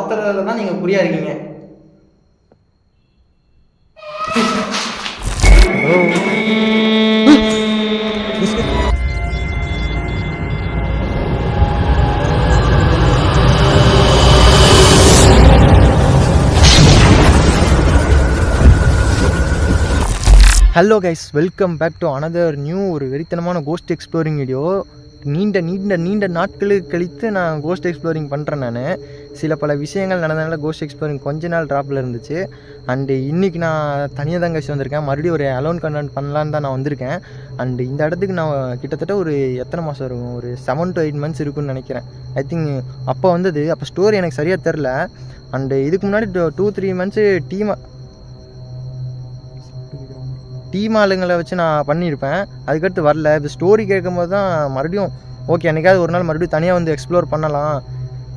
காப்பாற்றுறதுல தான் நீங்கள் குறியாக இருக்கீங்க. Hello guys, welcome back to another new ஒரு வெறித்தனமான கோஸ்ட் எக்ஸ்ப்ளோரிங் வீடியோ. நீண்ட நீண்ட நீண்ட நாட்களுக்கு கழித்து நான் கோஸ்ட் எக்ஸ்ப்ளோரிங் பண்ணுறேன். நான் சில பல விஷயங்கள் நடந்ததுனால கோஸ்ட் எக்ஸ்ப்ளோரிங் கொஞ்ச நாள் ட்ராப்பில் இருந்துச்சு. அண்டு இன்றைக்கி நான் தனியாக தான் கைஸ் வந்திருக்கேன். மறுபடியும் ஒரு அலோன் கண்டென்ட் பண்ணலான்னு தான் நான் வந்திருக்கேன். அண்டு இந்த இடத்துக்கு நான் கிட்டத்தட்ட ஒரு எத்தனை மாதம் இருக்கும், ஒரு 7 to 8 months இருக்குன்னு நினைக்கிறேன். ஐ திங்க் அப்போ வந்தது. அப்போ ஸ்டோரி எனக்கு சரியாக தெரில. அண்டு இதுக்கு முன்னாடி 2-3 months டீம் ஆளுங்களை வச்சு நான் பண்ணியிருப்பேன். அதுக்கடுத்து வரல. இப்போ ஸ்டோரி கேட்கும்போது தான் மறுபடியும் ஓகே, என்றைக்காவது ஒரு நாள் மறுபடியும் தனியாக வந்து எக்ஸ்ப்ளோர் பண்ணலாம்,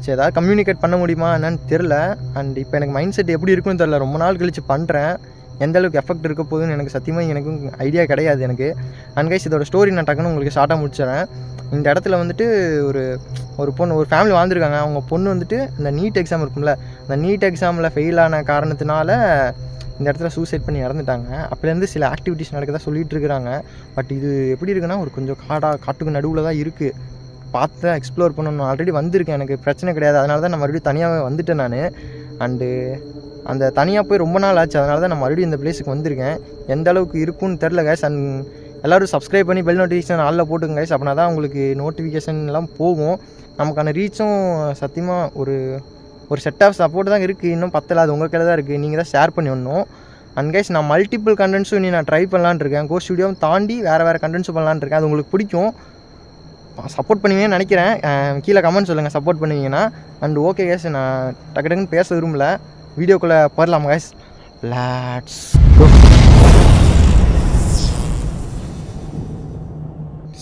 சரி ஏதாவது கம்யூனிகேட் பண்ண முடியுமா என்னன்னு தெரில. அண்ட் இப்போ எனக்கு மைண்ட் செட் எப்படி இருக்குன்னு தெரில. ரொம்ப நாள் கழித்து பண்ணுறேன். எந்த அளவுக்கு எஃபெக்ட் இருக்க போகுதுன்னு எனக்கு சத்தியமாக எனக்கும் ஐடியா கிடையாது எனக்கு. அண்ட் கைஸ், இதோட ஸ்டோரி நான் டக்குன்னு உங்களுக்கு ஷார்ட்டாக முடிச்சிடறேன். இந்த இடத்துல வந்துட்டு ஒரு பொண்ணு, ஒரு ஃபேமிலி வாழ்ந்துருக்காங்க. அவங்க பொண்ணு வந்துட்டு இந்த நீட் எக்ஸாம் இருக்கும்ல, அந்த நீட் எக்ஸாமில் ஃபெயில் ஆன காரணத்தினால இந்த இடத்துல சூசைட் பண்ணி இறந்துட்டாங்க. அப்போலேருந்து சில ஆக்டிவிட்டிஸ் நடக்கதான் சொல்லிகிட்டு இருக்கிறாங்க. பட் இது எப்படி இருக்குன்னா, ஒரு கொஞ்சம் காட்டுக்கு நடுவில் தான் இருக்குது. பார்த்து தான் எக்ஸ்ப்ளோர் பண்ணணும். ஆல்ரெடி வந்திருக்கேன், எனக்கு பிரச்சனை கிடையாது. அதனால தான் நான் மறுபடியும் தனியாகவே வந்துட்டேன் நான். அண்டு அந்த தனியாக போய் ரொம்ப நாள் ஆச்சு. அதனால தான் நான் மறுபடியும் இந்த பிளேஸுக்கு வந்திருக்கேன். எந்த அளவுக்கு இருக்குன்னு தெரில கைஸ். அண்ட் எல்லோரும் சப்ஸ்கிரைப் பண்ணி பெல் நோட்டிஃபிகேஷன் ஆளில் போட்டுங்க கைஸ். அப்படின்னா தான் உங்களுக்கு நோட்டிஃபிகேஷன் எல்லாம் போகும். நமக்கான ரீச்சும் சத்தியமாக ஒரு செட் ஆஃப் சப்போர்ட் தான் இருக்குது. இன்னும் பத்தல, அது உங்கள் கையில் தான் இருக்குது. நீங்கள் தான் ஷேர் பண்ணி விடணும். அண்ட் கைஸ், நான் மல்டிபிள் கண்டென்ட்ஸும் இனி நான் ட்ரை பண்ணலான்னு இருக்கேன். கோஸ்ட் வீடியோவும் தாண்டி வேறு கண்டென்ட்ஸும் பண்ணலான்னு இருக்கேன். அது உங்களுக்கு பிடிக்கும், சப்போர்ட் பண்ணுவீங்கன்னு நினைக்கிறேன். கீழே கமெண்ட் சொல்லுங்கள் சப்போர்ட் பண்ணுவீங்கன்னா. அண்ட் ஓகே கைஸ், நான் டக்குன்னு பேச விரும்பல. வீடியோக்குள்ளே போயிடலாம் கைஸ். Let's go.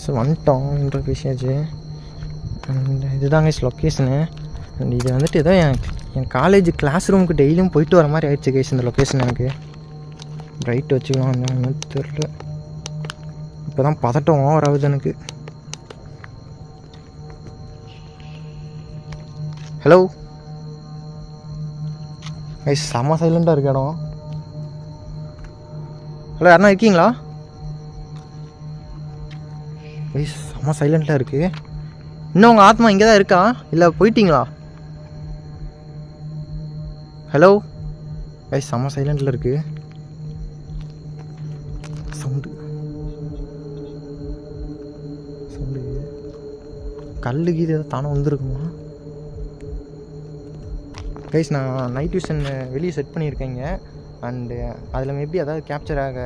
ஸோ வந்துட்டோம் பேசியாச்சு. அண்ட் இதுதான் கைஸ் லொக்கேஷனு. அண்ட் இது வந்துட்டு ஏதோ என் காலேஜ் கிளாஸ் ரூமுக்கு டெய்லியும் போயிட்டு வர மாதிரி ஆயிடுச்சு கைஸ் இந்த லொக்கேஷன். எனக்கு ரைட் வச்சுக்கலாம் தெரியல. இப்போ தான் பதட்டம் ஓவர் ஆகுது எனக்கு. ஹலோ கைஸ், செம்ம சைலண்டாக இருக்கு இடம். ஹலோ, யாருன்னா இருக்கீங்களா கைஸ்? செம்ம சைலண்ட்டாக இருக்குது. இன்னும் உங்கள் ஆத்மா இங்கே தான் இருக்கா, இல்லை போயிட்டீங்களா? ஹலோ கைஸ், செம்ம சைலண்டில் இருக்குது. சவுண்டு கல்லு கீது ஏதாவது தானே வந்துருக்குமா கைஸ்? நான் நைட் விஷன் வெளியே செட் பண்ணியிருக்கேங்க. அண்டு அதில் மேபி அதாவது கேப்சர் ஆக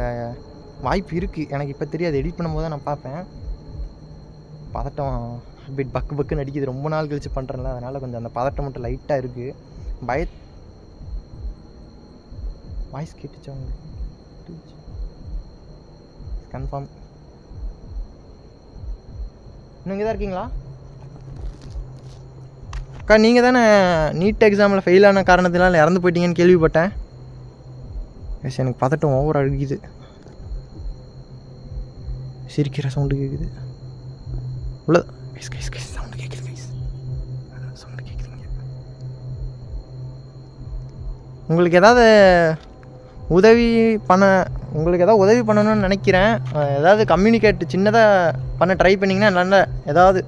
வாய்ப்பு இருக்குது. எனக்கு இப்போ தெரியாது, எடிட் பண்ணும்போது தான் நான் பார்ப்பேன். பதட்டம் பிட் பக்குன்னு அடிக்குது. ரொம்ப நாள் கழித்து பண்ணுறேன்ல, அதனால் கொஞ்சம் அந்த பதட்டம் மட்டும் லைட்டாக இருக்குது. வாய்ஸ் கேட்டுச்சா உங்களுக்கு? கன்ஃபார்ம் இன்னும் இங்கே தான் இருக்கீங்களா அக்கா? நீங்கள் தானே நீட் எக்ஸாமில் ஃபெயில் ஆன காரணத்தினால இறந்து போயிட்டீங்கன்னு கேள்விப்பட்டேன். எஸ், எனக்கு பதட்டம் ஓவர் அழுகிது. சிரிக்கிற சவுண்டு கேட்குது உள்ள. சவுண்டு கேட்குது கைஸ், சவுண்டு கேட்குதுங்க. உங்களுக்கு ஏதாவது உதவி பண்ணணும்னு நினைக்கிறேன். ஏதாவது கம்யூனிகேட் சின்னதாக பண்ண ட்ரை பண்ணிங்கன்னா நல்லா. ஏதாவது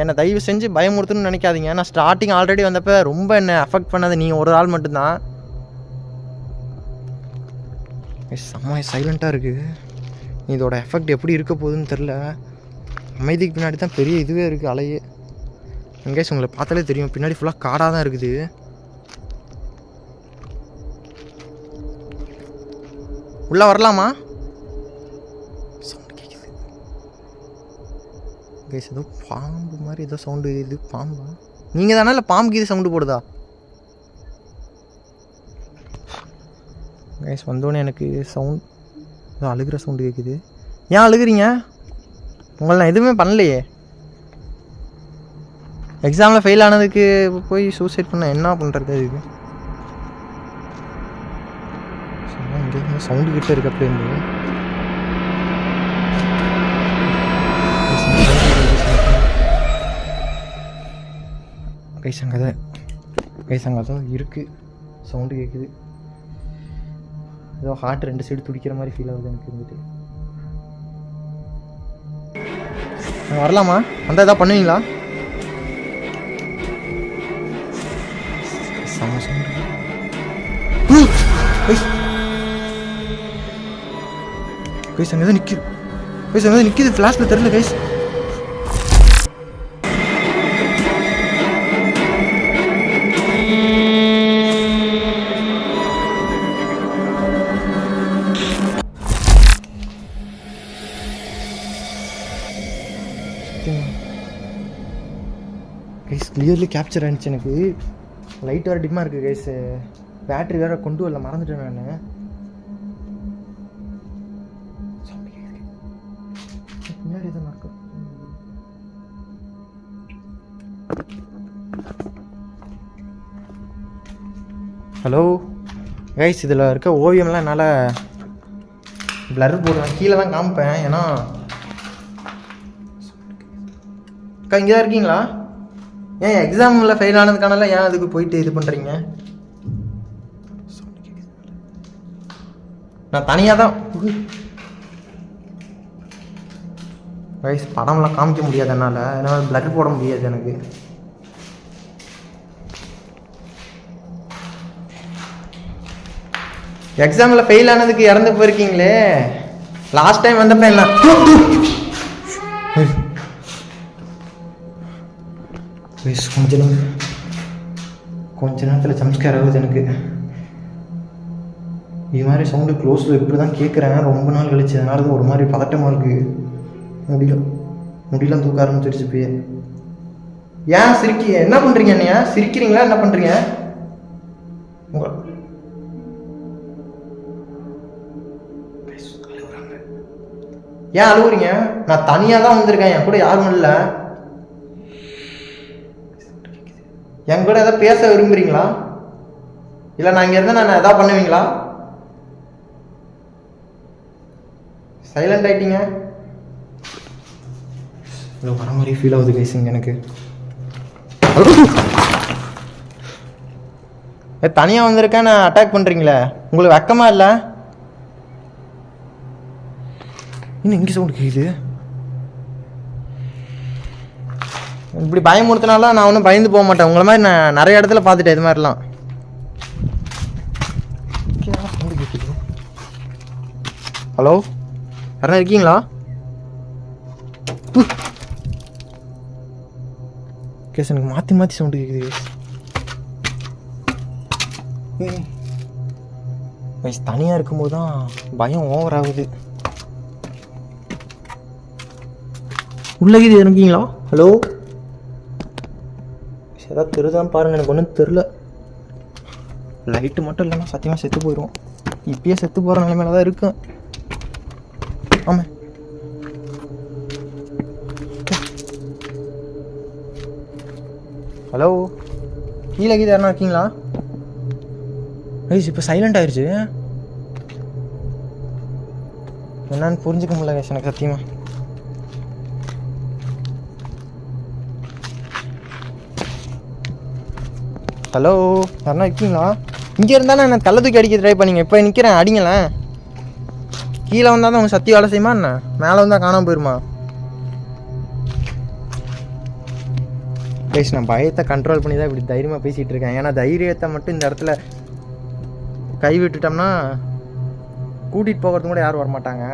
என்னை தயவு செஞ்சு பயமுறுத்தணும்னு நினைக்காதீங்க. நான் ஸ்டார்டிங் ஆல்ரெடி வந்தப்போ ரொம்ப என்னை அஃபெக்ட் பண்ணது நீங்கள் ஒரு ஆள் மட்டும்தான். செம்ம சைலண்ட்டாக இருக்குது. இதோட எஃபெக்ட் எப்படி இருக்க போகுதுன்னு தெரில. அமைதிக்கு பின்னாடி தான் பெரிய இதுவே இருக்குது, அலையே. எங்கேயாச்சும் உங்களை பார்த்தாலே தெரியும், பின்னாடி ஃபுல்லாக காடாக தான் இருக்குது. உள்ளே வரலாமா? சவுண்டு கேட்குது கைஸ், ஏதோ பாம்பு மாதிரி ஏதோ சவுண்டு. இது பாம்பா? நீங்கள் தானே? இல்லை பாம்புக்கு இது சவுண்டு போடுதா கைஸ்? வந்தோடனே எனக்கு சவுண்ட் ஏதோ அழுகிற சவுண்டு கேட்குது. ஏன் அழுகுறீங்க? உங்களை நான் எதுவுமே பண்ணலையே. எக்ஸாமில் ஃபெயில் ஆனதுக்கு போய் சூசைட் பண்ண என்ன பண்ணுறது? அதுக்கு சவுண்டு கிட்ட இருக்க அப்படியே கைஸ் அங்கே தான் இருக்குது. சவுண்டு கேட்குது. ஏதோ ஹார்ட் 2 சைடு துடிக்கிற மாதிரி ஃபீல் ஆகுது எனக்கு இருந்துட்டு. வரலாமா? அந்த எதாவது பண்ணுவீங்களா? செம்ம சவுண்டு. கைஸ் அங்கே தான் நிற்கிது. ஃப்ளாஷில் தெரியல கைஸ். கைஸ் கிளியர்லி கேப்சர் ஆனிச்சு எனக்கு. லைட் வேறு டிம்மாக இருக்குது கைஸ். பேட்ரி வேறு கொண்டு வரல, மறந்துட்டேன் நான். பின்னாடி எதுவும் நடக்கும். ஹலோ கைஸ், இதில் இருக்க ஓவியம்லாம் என்னால் பிளர் போடுவேன். கீழே தான் காமிப்பேன். ஏன்னா அக்கா இங்கே தான் இருக்கீங்களா? ஏன் எக்ஸாமில் ஃபெயில் ஆனதுக்கானால ஏன் அதுக்கு போயிட்டு இது பண்ணுறீங்க? நான் தனியாக தான் கைஸ், படம்லாம் காமிக்க முடியாது என்னால் பிளர் போட முடியாது எனக்கு. எக்ஸாமில் ஃபெயில் ஆனதுக்கு இறந்து போயிருக்கீங்களே. லாஸ்ட் டைம் வந்தப்ப என்ன கொஞ்ச நேரத்தில் ஜம்ஸ்கேர் ஆகுது எனக்கு. இது மாதிரி சவுண்டு க்ளோஸில் இப்படி தான் கேட்குறேன் ரொம்ப நாள் கழிச்சு. அதனால தான் ஒரு மாதிரி பதட்டமாக இருக்குது. முடியலாம் தூக்க ஆரம்பிச்சிருச்சு போய். ஏன் என்ன பண்ணுறீங்க? என்னையா சிரிக்கிறீங்களா? என்ன பண்ணுறீங்க? ஏன் அழுகுறீங்க? நான் தனியாக தான் வந்திருக்கேன், என் கூட யாரும் இல்லை. என் கூட எதாவது பேச விரும்புகிறீங்களா? இல்லை நான் இங்கே இருந்தால் நான் எதாவது பண்ணுவீங்களா? சைலண்ட் ஆகிட்டீங்க. இவ்வளோ வர மாதிரி ஃபீல் ஆகுது கைஸுங்க எனக்கு. தனியாக வந்திருக்கேன், நான் அட்டாக் பண்ணுறீங்களே, உங்களுக்கு வெக்கமா இல்லை? இன்னும் இங்கே சவுண்டு கேட்குது. இப்படி பயமுறுத்தினாலும் நான் ஒன்றும் பயந்து போக மாட்டேன். உங்களை மாதிரி நான் நிறைய இடத்துல பார்த்துட்டேன் இது மாதிரிலாம். ஹலோ, யாரா இருக்கீங்களா? கேஸ் எனக்கு மாற்றி சவுண்டு கேட்குது. வயசு தனியாக இருக்கும்போது தான் பயம் ஓவர் ஆகுது. உள்ளகிது இருக்கீங்களா? ஹலோ, ஏதாவது தெரியுதான்னு பாருங்கள், எனக்கு ஒன்றும் தெரில. லைட்டு மட்டும் இல்லைன்னா சத்தியமாக செத்து போயிடுவோம். இப்பயே செத்து போகிற நிலைமையில தான் இருக்கும். ஆமாம், ஹலோ, கீழே யாருன்னா இருக்கீங்களா? ஐஸ் இப்போ சைலண்ட் ஆயிடுச்சு. என்னன்னு புரிஞ்சுக்க முடியல கேஸ் எனக்கு சத்தியமாக. ஹலோ, யாருன்னா இருக்கீங்களா? இங்கே இருந்தானே என்ன தள்ள தூக்கி அடிக்க ட்ரை பண்ணிங்க. இப்போ நிற்கிறேன், அடிங்களேன். கீழே வந்தால் தான் உங்கள் சத்தி வேலை செய்யுமா என்ன? மேலே வந்தால் காணாமல் போயிருமா? ப்ளீஸ், நான் பயத்தை கண்ட்ரோல் பண்ணி தான் இப்படி தைரியமாக பேசிகிட்டு இருக்கேன். ஏன்னா தைரியத்தை மட்டும் இந்த இடத்துல கை விட்டுட்டோம்னா கூட்டிகிட்டு போகிறதுக்கு கூட யாரும் வரமாட்டாங்க.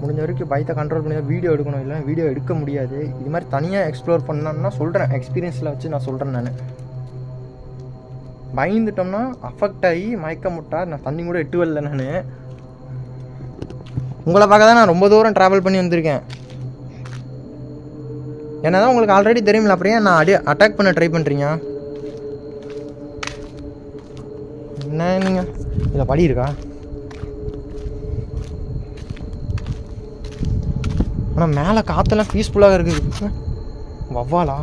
முடிஞ்ச வரைக்கும் பயத்தை கண்ட்ரோல் பண்ணி தான் வீடியோ எடுக்கணும். இல்லை வீடியோ எடுக்க முடியாது. இது மாதிரி தனியாக எக்ஸ்ப்ளோர் பண்ணோம்னா சொல்கிறேன், எக்ஸ்பீரியன்ஸில் வச்சு நான் சொல்கிறேன். நான் பயந்துட்டோம்னா அஃபெக்ட் ஆகி மயக்க முட்டா நான் தண்ணி கூட எட்டு வரல. நான் உங்களை பார்க்க தான் நான் ரொம்ப தூரம் ட்ராவல் பண்ணி வந்திருக்கேன். ஏன்னா தான் உங்களுக்கு ஆல்ரெடி தெரியுமில்ல, அப்படியே நான் அட்டாக் பண்ண ட்ரை பண்ணுறீங்க. என்ன நீங்கள் இதில் படி இருக்கா? ஆனால் மேலே காற்றெல்லாம் பீஸ்ஃபுல்லாக இருக்குது. வவ்வாலா?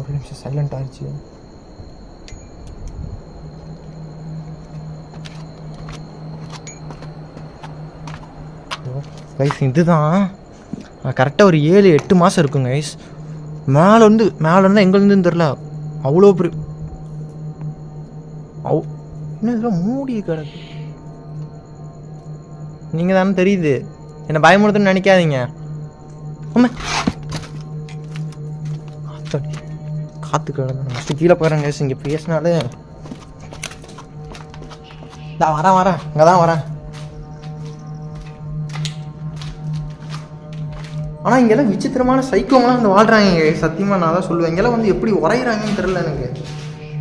ஒரு நிமிஷம் சைலண்ட் ஆயிடுச்சு. கைஸ் இதுதான் கரெக்டாக ஒரு 7-8 மாதம் இருக்குங்க கைஸ். மேலே இருந்தால் எங்கேருந்துன்னு தெரில, அவ்வளோ பெரிய இன்னும் இதெல்லாம் மூடி கிடக்கு. நீங்கள் தானே தெரியுது, என்னை பயமுறுத்துன்னு நினைக்காதீங்க. காற்று கிடக்கு, ஃபஸ்ட்டு கீழே போகிறேன் கைஸ். இங்கே பேசினாலே நான் வரேன் இங்கே தான் வரேன். ஆனால் இங்கெல்லாம் விசித்திரமான சைக்கோங்களாம் வந்து வாழ்கிறாங்க சத்தியமாக. நான் தான் சொல்லுவேன், இங்கெல்லாம் வந்து எப்படி உரைகிறாங்கன்னு தெரில எனக்கு.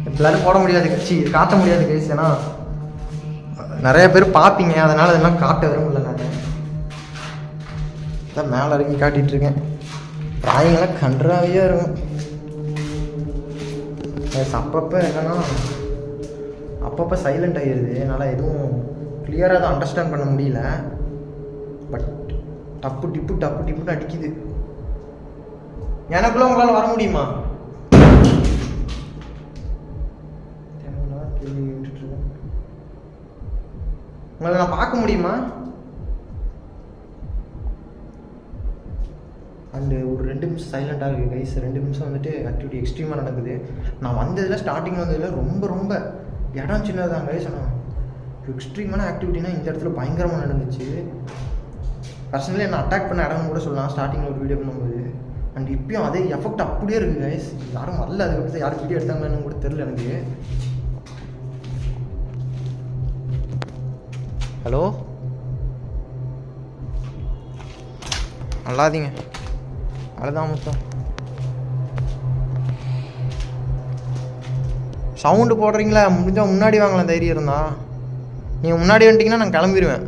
எப்படிலாரும் போட முடியாது கட்சி, காட்ட முடியாது கைஸ். ஏன்னா நிறைய பேர் பார்ப்பீங்க, அதனால் அதெல்லாம் காட்ட விரும்பல. நான் தான் மேலே இறங்கி காட்டிகிட்ருக்கேன். ராயங்களாம் கன்றாவே இருக்கும். அப்பப்போ என்னன்னா அப்பப்போ சைலண்ட் ஆகிடுது, என்னால் எதுவும் கிளியராக தான் அண்டர்ஸ்டாண்ட் பண்ண முடியல. பட் டப்பு டிப்புன்னு அடிக்குது. எனக்குள்ள உங்களால் வர முடியுமா? உங்களை நான் பார்க்க முடியுமா? அண்டு ஒரு 2 நிமிஷம் சைலண்டாக இருக்குது கைஸ். 2 நிமிஷம் வந்துட்டு ஆக்டிவிட்டி எக்ஸ்ட்ரீமாக நடக்குது. நான் வந்ததில் ஸ்டார்டிங்கில் வந்ததில் ரொம்ப இடம் சின்னதான் கைஸ். ஆனால் எக்ஸ்ட்ரீமான ஆக்டிவிட்டினா இந்த இடத்துல பயங்கரமாக நடந்துச்சு. பர்சனலி என்னை அட்டாக் பண்ண இடம்னு கூட சொல்லலாம் ஸ்டார்டிங்கில் ஒரு வீடியோ பண்ணும்போது. அண்ட் இப்பயும் அதே எஃபெக்ட் அப்படியே இருக்குது கைஸ். யாரும் வரல, அதுக்கப்புறம் யாரும் வீடியோ எடுத்தாங்கன்னு கூட தெரில எனக்கு. ஹலோ, நல்லாதீங்க, அவ்வளோதான் மொத்தம். சவுண்டு போடுறீங்களா? முடிஞ்சால் முன்னாடி வாங்கலாம் தைரியம் இருந்தா. நீங்கள் முன்னாடி வந்துட்டிங்கன்னா நான் கிளம்பிடுவேன்.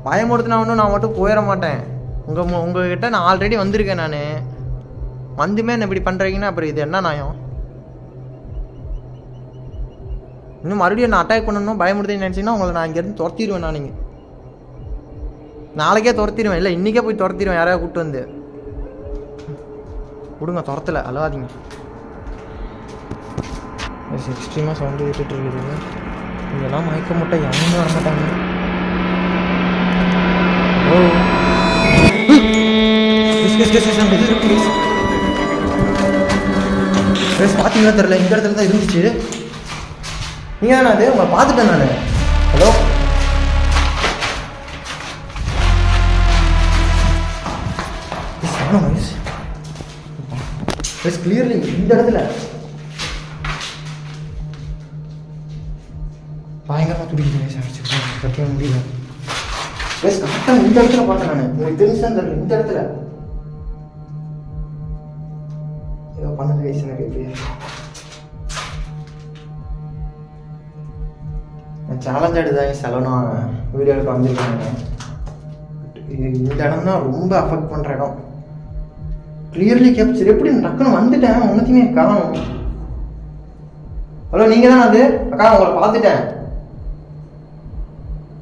பயமுறுத்தினா ஒன்றும் நான் மட்டும் போயிட மாட்டேன். உங்ககிட்ட நான் ஆல்ரெடி வந்திருக்கேன். நான் வந்துமே என்ன இப்படி பண்ணுறீங்கன்னா அப்புறம் இது என்ன நியாயம்? இன்னும் மறுபடியும் நான் அட்டாக் பண்ணணும் பயமுறுத்தி நினச்சிங்கன்னா உங்களை நான் இங்கேருந்து துரத்திடுவேன். நான் நீங்கள் நாளைக்கே துரத்திடுவேன், இல்லை இன்றைக்கே போய் துரத்திடுவேன். யாரையா கூப்பிட்டு வந்து விடுங்க, துரத்தலை, அழகாதீங்க. எக்ஸ்ட்ரீமாக சவுண்டு விட்டுட்டு இருக்குது. இங்கெல்லாம் மயக்க மாட்டேன், யாருமே வர மாட்டாங்க. ஓ பார்த்தீங்களா தெரில, இந்த இடத்துல தான் இருந்துச்சு. நீங்கள் தானே அது? உங்களை பார்த்துட்டேன் நான். ஹலோ, கிளியர்லி இந்த இடத்துல பயங்கரமாக துடிக்குது. சத்தியம் முடியல. கரெக்டாக இந்த இடத்துல பார்த்தேன் நான். உங்களுக்கு தெரிஞ்சுதான் தெரியல, இந்த இடத்துல ஏதோ பண்ணது வயசு எனக்கு. எப்படி நான் சேலஞ்ச் எடுத்தாங்க செலவனும் வீடியோவுக்கு வந்திருக்காங்க. இந்த இடம் தான் ரொம்ப அஃபெக்ட் பண்ணுற இடம். Clearly capture. எப்படி டக்குன்னு வந்துட்டேன், ஒன்றுத்தையுமே காணும். ஹலோ, நீங்கள் தான் அது? அக்கா உங்களை பார்த்துட்டேன்.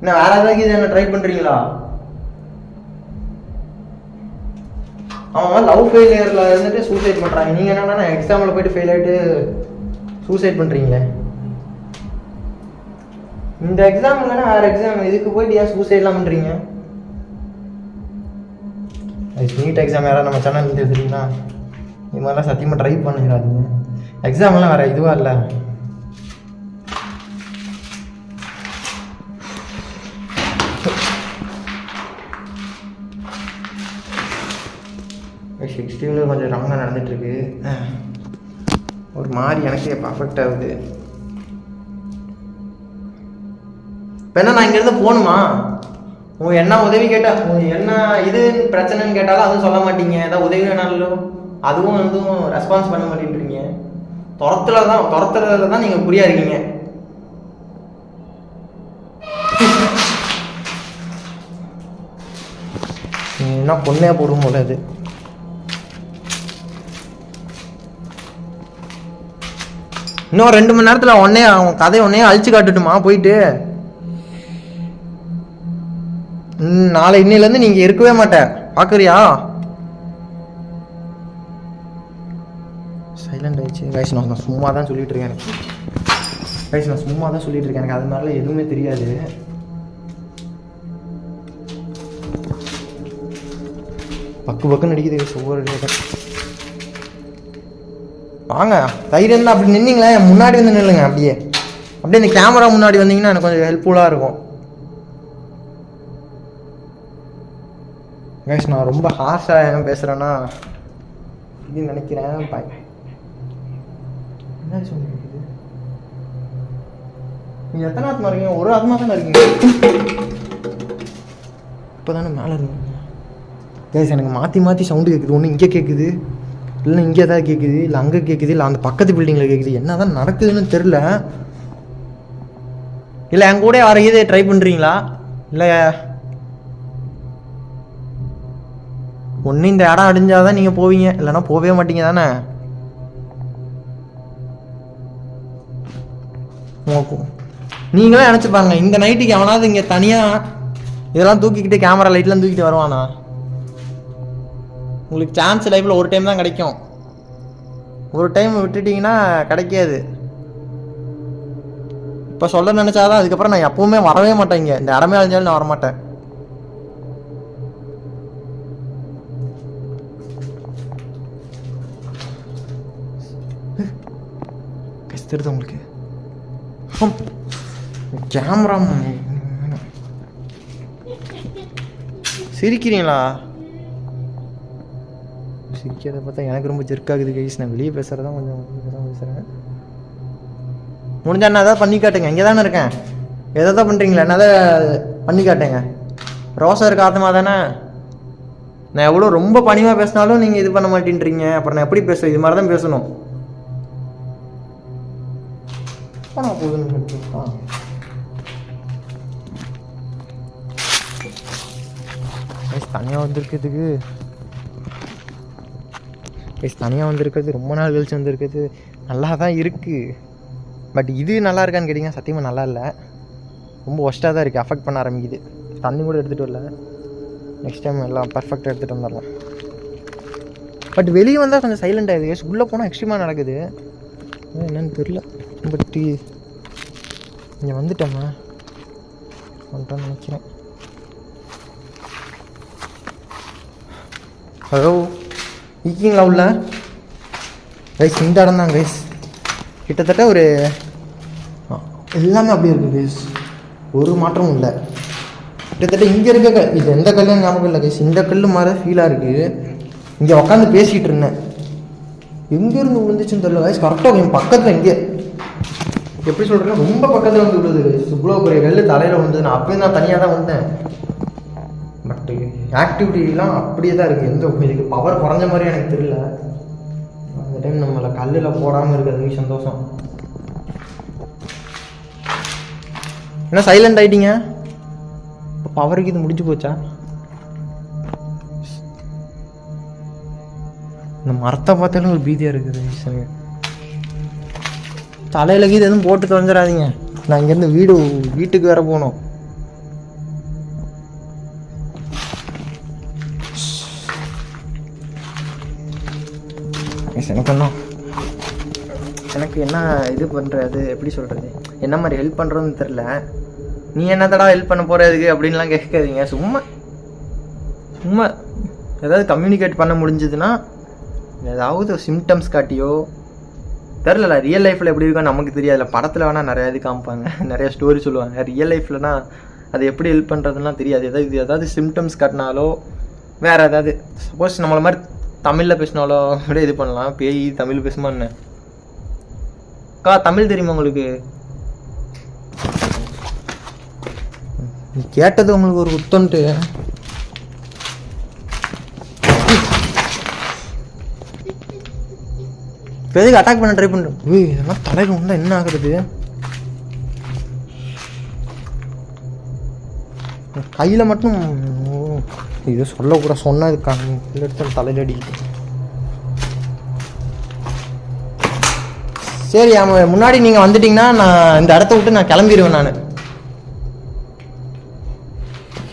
என்ன வேற ஏதாவது என்ன ட்ரை பண்ணுறீங்களா? அவன் லவ் ஃபெயிலியரில் இருந்துட்டு சூசைட் பண்ணுறாங்க. நீங்கள் என்னன்னா எக்ஸாமில் போய்ட்டு ஃபெயில் ஆகிட்டு சூசைட் பண்ணுறீங்களே. இந்த எக்ஸாம் இல்லைன்னா வேறு எக்ஸாம், இதுக்கு போய்ட்டு ஏன் சூசைட்லாம் பண்ணுறீங்க? நீட் எக்ஸாம் யாராவது நம்ம சேனல் இருந்து எடுத்துட்டீங்கன்னா இது மாதிரிலாம் சத்தியமாக ட்ரை பண்ணிடாதீங்க. எக்ஸாம்லாம் வேறு இதுவாக இல்லை. எக்ஸ்ட்ரீமில் கொஞ்சம் ராங்காக நடந்துகிட்ருக்கு. ஒரு மாதிரி எனக்கே பர்ஃபெக்ட் ஆகுது. இப்போ என்ன நான் இங்கேருந்து போகணுமா? உங்கள் என்ன உதவி கேட்டால், என்ன இது பிரச்சனைன்னு கேட்டாலும் அதுவும் சொல்ல மாட்டீங்க. ஏதாவது உதவி வேணாலும் அதுவும் ரெஸ்பான்ஸ் பண்ண மாட்டேன்றீங்க. துரத்துறதுல தான் நீங்கள் புரியா இருக்கீங்க. என்ன பொண்ணே போடும் போல அது. இன்னும் 2 மணி நேரத்தில் அவன் கதையை அழிச்சு காட்டுட்டுமா போயிட்டு? நாளை இன்னிலேருந்து நீங்கள் இருக்கவே மாட்டேன், பார்க்குறியா? சைலண்ட் ஆயிடுச்சு கைஸ். நான் சும்மா தான் சொல்லிட்டு இருக்கேன். கைஸ் நான் சும்மா தான் சொல்லிட்டு இருக்கேன். எனக்கு அது மாதிரிலாம் எதுவுமே தெரியாது. பக்கு பக்குன்னு அடிக்குது ஒவ்வொரு வாங்க தைரியம் தான். அப்படி நின்னீங்களா முன்னாடி வந்து நில்லுங்க. அப்படியே இந்த கேமரா முன்னாடி வந்தீங்கன்னா எனக்கு கொஞ்சம் ஹெல்ப்ஃபுல்லாக இருக்கும். கைஸ் நான் ரொம்ப ஹார்ஷாக என்ன பேசுகிறேன்னா அப்படின்னு நினைக்கிறேன். என்ன சொல்லிருக்குது? நீங்கள் எத்தனை ஆத்மா இருக்கீங்க? ஒரு ஆத்மா தானே இருக்கீங்க. இப்போ தானே மேலே இருக்கீங்க. கைஸ் எனக்கு மாற்றி சவுண்டு கேட்குது. ஒன்று இங்கே கேட்குது, இல்லை இங்கே ஏதாவது கேட்குது, இல்லை அங்கே கேட்குது, இல்லை அந்த பக்கத்து பில்டிங்கில் கேட்குது. என்ன தான் நடக்குதுன்னு தெரில. இல்லை என் கூட வர இதே ட்ரை பண்ணுறீங்களா? இல்லை ஒன்று இந்த இடம் அடிஞ்சாதான் நீங்கள் போவீங்க, இல்லைன்னா போகவே மாட்டீங்க தானே. நீங்களே நினச்சி பாருங்க, இந்த நைட்டுக்கு எவனாவது இங்கே தனியாக இதெல்லாம் தூக்கிக்கிட்டு கேமரா லைட்லாம் தூக்கிட்டு வருவானா? உங்களுக்கு சான்ஸ் லைஃப்பில் ஒரு டைம் தான் கிடைக்கும். ஒரு டைம் விட்டுட்டிங்கன்னா கிடைக்காது. இப்போ சொல்ல நினச்சாதான் அதுக்கப்புறம் நான் எப்பவுமே வரவே மாட்டேங்க. இந்த இடமே அழிஞ்சாலும் நான் வரமாட்டேன். தெரியுது உங்களுக்கு கேமரா? சிரிக்கிறீங்களா? சிரிக்கிறத பார்த்தா எனக்கு ரொம்ப ஜெர்க்காகுது கைஸ். நான் வெளியே பேசுகிறதான் கொஞ்சம் பேசுகிறேன். முடிஞ்சா என்ன ஏதாவது பண்ணி காட்டுங்க. இங்கே தானே இருக்கேன். எதாவது பண்ணுறீங்களா? என்ன பண்ணி காட்டுங்க. ரோசா இருக்க ஆத்மா தானே. நான் எவ்வளோ ரொம்ப பணிவாக பேசினாலும் நீங்கள் இது பண்ண மாட்டேன்றீங்க. அப்புறம் நான் எப்படி பேசுவேன்? இது மாதிரி தான் பேசணும். தனியாக வந்திருக்குது ரொம்ப நாள் கழிச்சு வந்திருக்குது. நல்லா தான் இருக்குது. பட் இது நல்லா இருக்கான்னு கேட்டிங்கன்னா சத்தியமாக நல்லா இல்லை. ரொம்ப ஒஸ்ட்டாக தான் இருக்குது. அஃபெக்ட் பண்ண ஆரம்பிக்குது. தண்ணி கூட எடுத்துகிட்டு வரல. நெக்ஸ்ட் டைம் எல்லாம் பர்ஃபெக்டாக எடுத்துகிட்டு வந்துடலாம். பட் வெளியே வந்தால் கொஞ்சம் சைலண்ட் ஆகிடுது. உள்ளே போனால் எக்ஸ்ட்ரீமாக நடக்குது. என்னன்னு தெரில. பட் இங்கே வந்துட்டேம்மா நினைக்கிறேன். ஹலோ இருக்கீங்களா உள்ள? கைஸ் இந்த இடம் தான் கைஸ். கிட்டத்தட்ட ஒரு எல்லாமே அப்படியே இருக்குது கைஸ். ஒரு மாற்றமும் இல்லை. கிட்டத்தட்ட இங்கே இருக்க இது எந்த கல்லும் ஞாபகம் இல்லை கைஸ். இந்த கல் மாதிரி ஃபீலாக இருக்குது. இங்கே உட்காந்து பேசிகிட்டு இருந்தேன். எங்கேருந்து விழுந்துச்சுன்னு தெரியல கைஸ். கரெக்டாக என் பக்கத்தில் இங்கே எப்படி சொல்கிறேன்னா ரொம்ப பக்கத்தில் வந்து விழுது கைஸ். இவ்வளோ பெரிய கல் தலையில் விழுந்தது. நான் அப்பயும் தான் தனியாக தான் வந்தேன். பட் ஆக்டிவிட்டிலாம் அப்படியே தான் இருக்குது. எந்த இதுக்கு பவர் குறைஞ்ச மாதிரி எனக்கு தெரியல. அந்த டைம் நம்மளை கல்லில் போடாமல் இருக்கிறது சந்தோஷம். என்ன சைலண்ட் ஆகிட்டீங்க? பவருக்கு இது முடிஞ்சு போச்சா? இந்த மரத்தை பார்த்தாலும் ஒரு பீதியாக இருக்குது. தலையில் கீது எதுவும் போட்டு தொலைஞ்சிடாதீங்க. நான் இங்கேருந்து வீட்டுக்கு வேற போகணும். எனக்கு என்ன இது பண்ணுறது, எப்படி சொல்கிறது, என்ன மாதிரி ஹெல்ப் பண்ணுறதுன்னு தெரில. நீ என்னத்தடா ஹெல்ப் பண்ண போகிறதுக்கு அப்படின்லாம் கேட்காதீங்க. சும்மா ஏதாவது கம்யூனிகேட் பண்ண முடிஞ்சதுன்னா ஏதாவது சிம்டம்ஸ் காட்டியோ தெரில. ரியல் லைஃப்பில் எப்படி இருக்கோ நமக்கு தெரியாதுல்ல. படத்தில் வேணால் நிறையா இது காமிப்பாங்க, நிறையா ஸ்டோரி சொல்லுவாங்க. ரியல் லைஃப்லனா அது எப்படி ஹெல்ப் பண்ணுறதுலாம் தெரியாது. ஏதாவது சிம்டம்ஸ் காட்டினாலோ வேறு ஏதாவது சப்போஸ் நம்மளை மாதிரி தமிழில் பேசினாலோ அப்படியே இது பண்ணலாம். பேய் தமிழ் பேசுமான்னு தமிழ் தெரியுமா உங்களுக்கு? கேட்டது உங்களுக்கு ஒரு குத்தன்ட்டு. இப்போ எதுக்கு அட்டாக் பண்ண ட்ரை பண்ணுறேன்? இதெல்லாம் தலையில் வந்தால் என்ன ஆகுறது? கையில் மட்டும் இது சொல்லக்கூட சொன்னது எடுத்து தலையில் அடிக்கிட்டு. சரி, அவன் முன்னாடி நீங்கள் வந்துட்டிங்கன்னா நான் இந்த இடத்த விட்டு நான் கிளம்பிடுவேன். நான்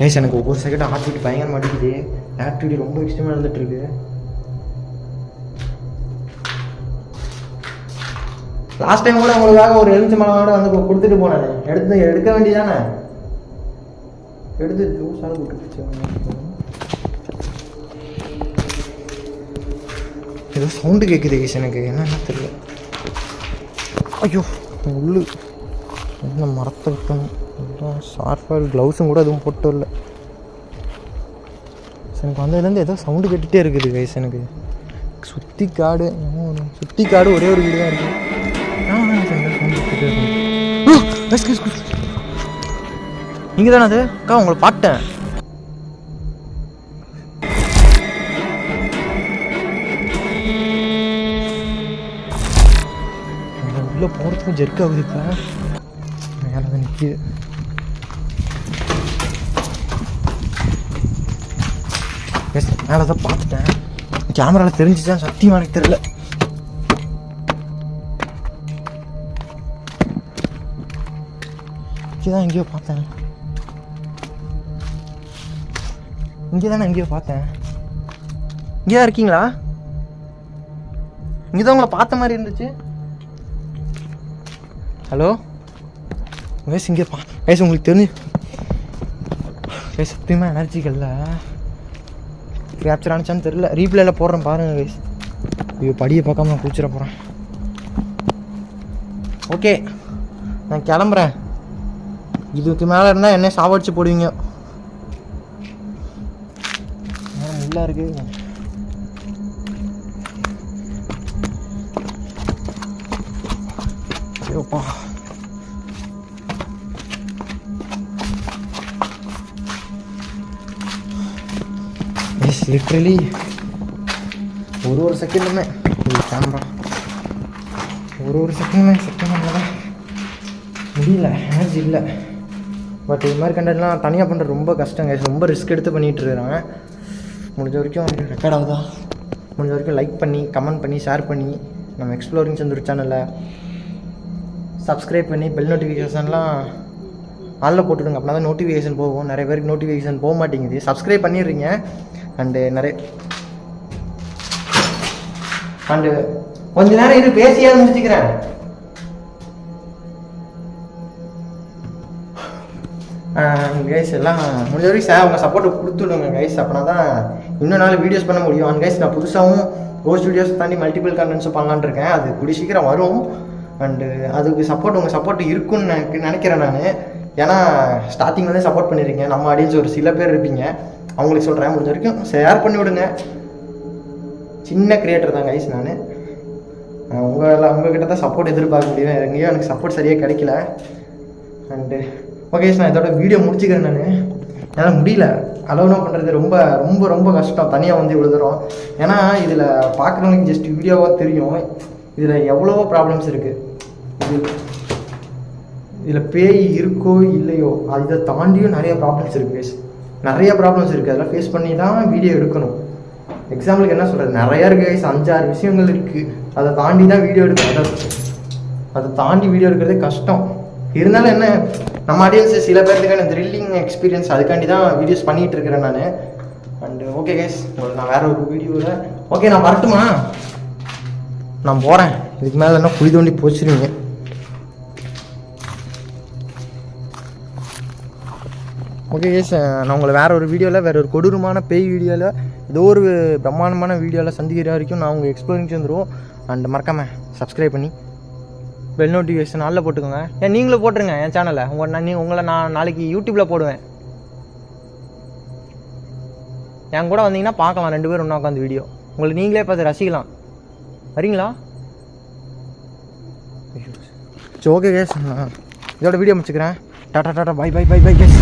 ஏஸ் எனக்கு ஒவ்வொரு செகண்ட் ஹார்ட் பயங்கர மாட்டேங்குது. ஆக்டிவிட்டி ரொம்ப எக்ஸ்ட்ரீமாக இருந்துகிட்ருக்கு. லாஸ்ட் டைம் கூட உங்களுக்காக ஒரு எலுமிச்சம்பழமோட வந்து கொடுத்துட்டு போனேன். எடுக்க வேண்டியதானே? எடுத்து ஜூஸாக கொடுத்துச்சு. ஏதோ சவுண்டு கேட்குது கைஸ், எனக்கு என்னன்னு தெரியல. ஐயோ உள்ளு என்ன மரத்தை விட்டணும். ஷார்ப்பாக க்ளவுஸும் கூட எதுவும் போட்டு இல்லை. எனக்கு வந்ததுலேருந்து ஏதோ சவுண்டு கேட்டுகிட்டே இருக்குது கைஸ். எனக்கு சுற்றி காடு ஒரே ஒரு வீடு தான் இருக்குது. நீங்கள் தானே அது அக்கா? உங்களை பார்த்தேன். உள்ளே போகிறதுக்கும் ஜெர்க் ஆகுது. இப்போ மேலே தான் நிற்கிது. மேலே தான் பார்த்துட்டேன். கேமராவில் தெரிஞ்சுதான் சத்தியமாக எனக்கு தெரியல. இங்கே தான் எங்கேயோ பார்த்தேன். இங்கே தானே எங்கேயோ பார்த்தேன். இங்கே தான் இருக்கீங்களா? இங்கே தான் உங்களை பார்த்த மாதிரி இருந்துச்சு. ஹலோ வயசு இங்கே வயசு உங்களுக்கு தெரிஞ்சு வயசு சத்தியமாக எனர்ஜிக்கல்ல கேப்சர் ஆனிச்சான்னு தெரில. ரீப்ளேயில் போடுறேன் பாருங்கள் கைஸ். ஐயோ படியை பார்க்காம நான் குளிச்சிட போகிறேன். ஓகே நான் கிளம்புறேன். இதுக்கு மேலே இருந்தால் என்ன சாவடிச்சு போடுவீங்க. நல்லா இருக்கு. ஐயோப்பா எஸ் லிட்ரலி ஒரு செகண்டுமே கேமரா ஒரு செகண்டுமே முடியல, எனர்ஜி இல்லை. பட் இது மாதிரி கண்டென்ட்லாம் தனியாக பண்ணுறது ரொம்ப கஷ்டங்க. ரொம்ப ரிஸ்க் எடுத்து பண்ணிகிட்டு இருக்கிறாங்க. முடிஞ்ச வரைக்கும் ரெக்கார்ட் ஆகுதா, முடிஞ்ச வரைக்கும் லைக் பண்ணி கமெண்ட் பண்ணி ஷேர் பண்ணி நம்ம எக்ஸ்ப்ளோரிங் சந்தூர் சேனலில் சப்ஸ்கிரைப் பண்ணி பெல் நோட்டிஃபிகேஷன்லாம் ஆளில் போட்டுவிடுங்க. அப்படின்னா தான் நோட்டிஃபிகேஷன் போகும். நிறைய பேருக்கு நோட்டிஃபிகேஷன் போக மாட்டேங்குது. சப்ஸ்கிரைப் பண்ணிடுறீங்க. அண்டு கொஞ்ச நேரம் இது பேசியே முடிச்சுக்கிறேன். கைஸ் எல்லாம் முடிஞ்ச வரைக்கும் உங்கள் சப்போர்ட்டை கொடுத்துடுங்க கைஸ். அப்படின்னா தான் இன்னும் நாள் வீடியோஸ் பண்ண முடியும். அண்ட் கைஸ் நான் புதுசாகவும் ரோஸ்ட் வீடியோஸ் தாண்டி மல்டிபிள் கண்டென்ட்ஸும் பண்ணலான்னு இருக்கேன். அது கூடிய சீக்கிரம் வரும். அண்டு அதுக்கு உங்கள் சப்போர்ட் இருக்குன்னு நினைக்கிறேன் நான். ஏன்னா ஸ்டார்டிங் வந்து சப்போர்ட் பண்ணியிருக்கீங்க. நம்ம ஆடியன்ஸ் ஒரு சில பேர் இருப்பீங்க, அவங்களுக்கு சொல்கிறேன் முடிஞ்ச வரைக்கும் ஷேர் பண்ணி விடுங்க. சின்ன கிரியேட்டர் தான் கைஸ் நான். உங்கள்கிட்ட தான் சப்போர்ட் எதிர்பார்க்க முடியும். எங்கேயும் எனக்கு சப்போர்ட் சரியாக கிடைக்கல. அண்டு ஓகே நான் இதோட வீடியோ முடிச்சுக்கிறேன். நான் என்னால் முடியல. அலோனா பண்ணுறது ரொம்ப ரொம்ப ரொம்ப கஷ்டம். தனியாக வந்து இவ்வளோ தூரம். ஏன்னா இதில் பார்க்குறவங்களுக்கு ஜஸ்ட் வீடியோவாக தெரியும். இதில் எவ்வளவோ ப்ராப்ளம்ஸ் இருக்குது. இதில் பேய் இருக்கோ இல்லையோ அதை தாண்டியும் நிறைய ப்ராப்ளம்ஸ் இருக்குது. நிறைய ப்ராப்ளம்ஸ் இருக்குது. அதெல்லாம் ஃபேஸ் பண்ணி தான் வீடியோ எடுக்கணும். எக்ஸாம்பிளுக்கு என்ன சொல்கிறது, நிறையா இருக்குது கைஸ். 5-6 விஷயங்கள் இருக்குது. அதை தாண்டி தான் வீடியோ எடுக்கணும். அதை தாண்டி வீடியோ எடுக்கிறதே கஷ்டம். இருந்தாலும் என்ன, நம்ம ஆடியன்ஸு சில பேர்த்துக்கான த்ரில்லிங் எக்ஸ்பீரியன்ஸ் அதுக்காண்டி தான் வீடியோஸ் பண்ணிகிட்டு இருக்கிறேன் நான். அண்டு ஓகே கைஸ், உங்களுக்கு நான் வேறு ஒரு வீடியோவில் ஓகே நான் வரட்டுமா? நான் போகிறேன். இதுக்கு மேலே என்ன குழி தோண்டி போச்சுருவீங்க. ஓகே கைஸ், நான் உங்களை வேறு ஒரு வீடியோவில் வேறு ஒரு கொடூரமான பேய் வீடியோவில் ஏதோ ஒரு பிரம்மாண்டமான வீடியோவில் சந்திக்கிற வரைக்கும் நான் உங்கள் எக்ஸ்ப்ளோரிங் வந்துடுவோம். அண்ட் மறக்காமல் சப்ஸ்கிரைப் பண்ணி பெல் நோட்டிஃபிகேஷன் நாளில் போட்டுக்கோங்க. நீங்களும் போட்டுருங்க என் சேனலில். உங்களை நான் நாளைக்கு யூடியூப்பில் போடுவேன். என் கூட வந்தீங்கன்னா பார்க்கலாம், 2 பேரும் ஒன்றா உட்காந்து வீடியோ. உங்களை நீங்களே பார்த்து ரசிக்கலாம். வரீங்களா? சரி ஓகே கேஸ், இதோட வீடியோ முடிச்சுக்கிறேன். Ta-ta ta-ta bye bye bye bye case.